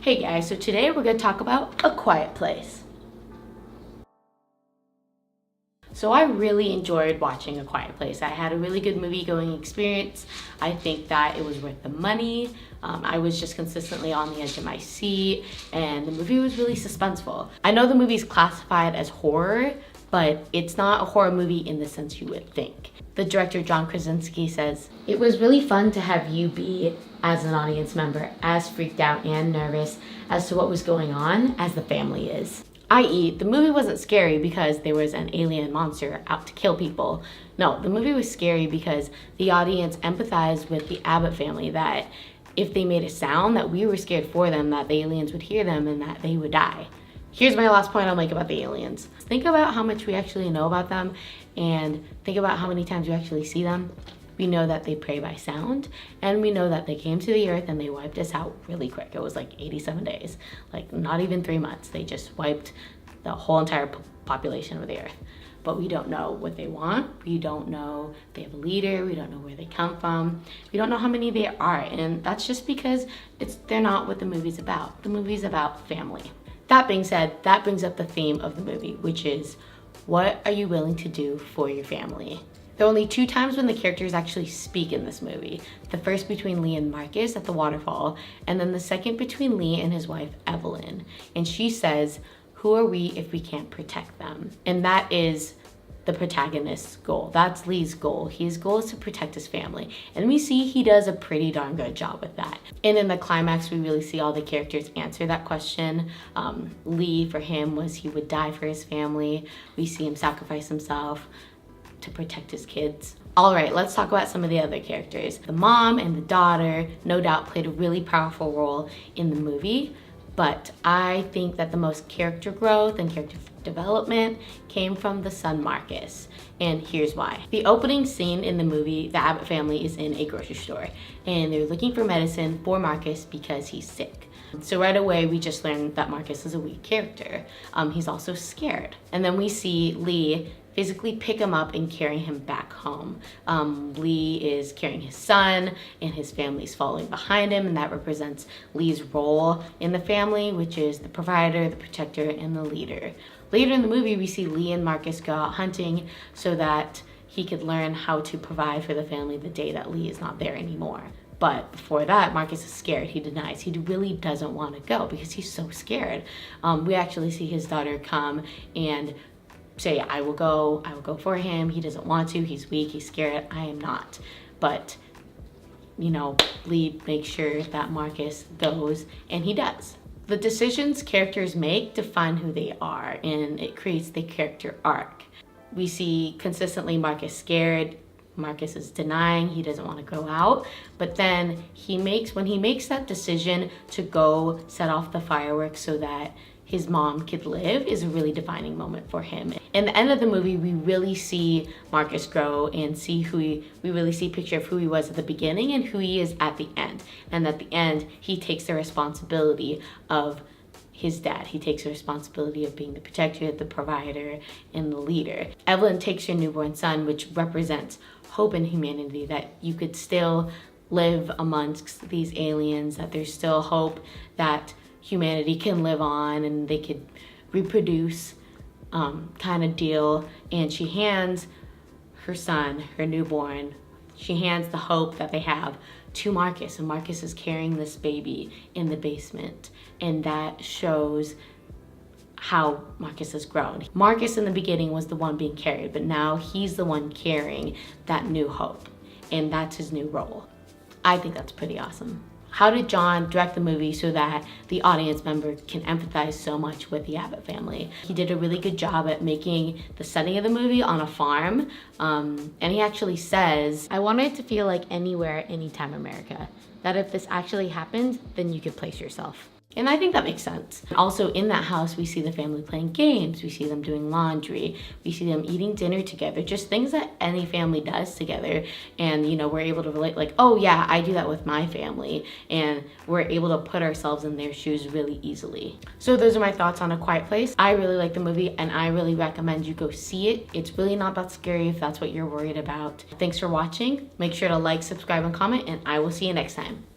Hey guys, so today we're going to talk about A Quiet Place. So I really enjoyed watching A Quiet Place. I had a really good movie-going experience. I think that it was worth the money. I was just consistently on the edge of my seat, and the movie was really suspenseful. I know the movie's classified as horror, but it's not a horror movie in the sense you would think. The director, John Krasinski, says, "It was really fun to have you be, as an audience member, as freaked out and nervous as to what was going on as the family is." I.e., the movie wasn't scary because there was an alien monster out to kill people. No, the movie was scary because the audience empathized with the Abbott family, that if they made a sound, that we were scared for them, that the aliens would hear them and that they would die. Here's my last point I'll make about the aliens. Think about how much we actually know about them, and think about how many times we actually see them. We know that they prey by sound, and we know that they came to the earth and they wiped us out really quick. It was like 87 days, like not even 3 months. They just wiped the whole entire population of the earth. But we don't know what they want. We don't know if they have a leader. We don't know where they come from. We don't know how many there are, and that's just because they're not what the movie's about. The movie's about family. That being said, that brings up the theme of the movie, which is, what are you willing to do for your family? There are only 2 times when the characters actually speak in this movie. The first between Lee and Marcus at the waterfall, and then the second between Lee and his wife, Evelyn. And she says, "Who are we if we can't protect them?" And that is the protagonist's goal. That's Lee's goal. His goal is to protect his family. And we see he does a pretty darn good job with that. And in the climax, we really see all the characters answer that question. Lee, for him, was he would die for his family. We see him sacrifice himself to protect his kids. All right, let's talk about some of the other characters. The mom and the daughter, no doubt, played a really powerful role in the movie. But I think that the most character growth and character development came from the son, Marcus. And here's why. The opening scene in the movie, the Abbott family is in a grocery store, and they're looking for medicine for Marcus because he's sick. So right away, we just learned that Marcus is a weak character. He's also scared. And then we see Lee physically pick him up and carry him back home. Lee is carrying his son, and his family's following behind him, and that represents Lee's role in the family, which is the provider, the protector, and the leader. Later in the movie, we see Lee and Marcus go out hunting so that he could learn how to provide for the family the day that Lee is not there anymore. But before that, Marcus is scared. He denies. He really doesn't want to go because he's so scared. We actually see his daughter come and say, I will go for him. He doesn't want to. He's weak. He's scared. I am not. But, Lee makes sure that Marcus goes, and he does. The decisions characters make define who they are, and it creates the character arc. We see consistently Marcus scared. Marcus is denying. He doesn't want to go out. But then when he makes that decision to go set off the fireworks so that his mom could live, is a really defining moment for him. In the end of the movie, we really see Marcus grow and see we really see a picture of who he was at the beginning and who he is at the end. And at the end, he takes the responsibility of his dad. He takes the responsibility of being the protector, the provider, and the leader. Evelyn takes her newborn son, which represents hope in humanity, that you could still live amongst these aliens, that there's still hope that humanity can live on and they could reproduce, kind of deal. And she hands her son, her newborn, she hands the hope that they have to Marcus, and Marcus is carrying this baby in the basement, and that shows how Marcus has grown. Marcus in the beginning was the one being carried, but now he's the one carrying that new hope, and that's his new role. I think that's pretty awesome. How did John direct the movie so that the audience member can empathize so much with the Abbott family? He did a really good job at making the setting of the movie on a farm. And he actually says, "I wanted it to feel like anywhere, anytime America. That if this actually happened, then you could place yourself." And I think that makes sense. Also in that house, we see the family playing games, we see them doing laundry, we see them eating dinner together, just things that any family does together. And we're able to relate, like, oh yeah, I do that with my family. And we're able to put ourselves in their shoes really easily. So those are my thoughts on A Quiet Place. I really like the movie, and I really recommend you go see it. It's really not that scary if that's what you're worried about. Thanks for watching. Make sure to like, subscribe, and comment, and I will see you next time.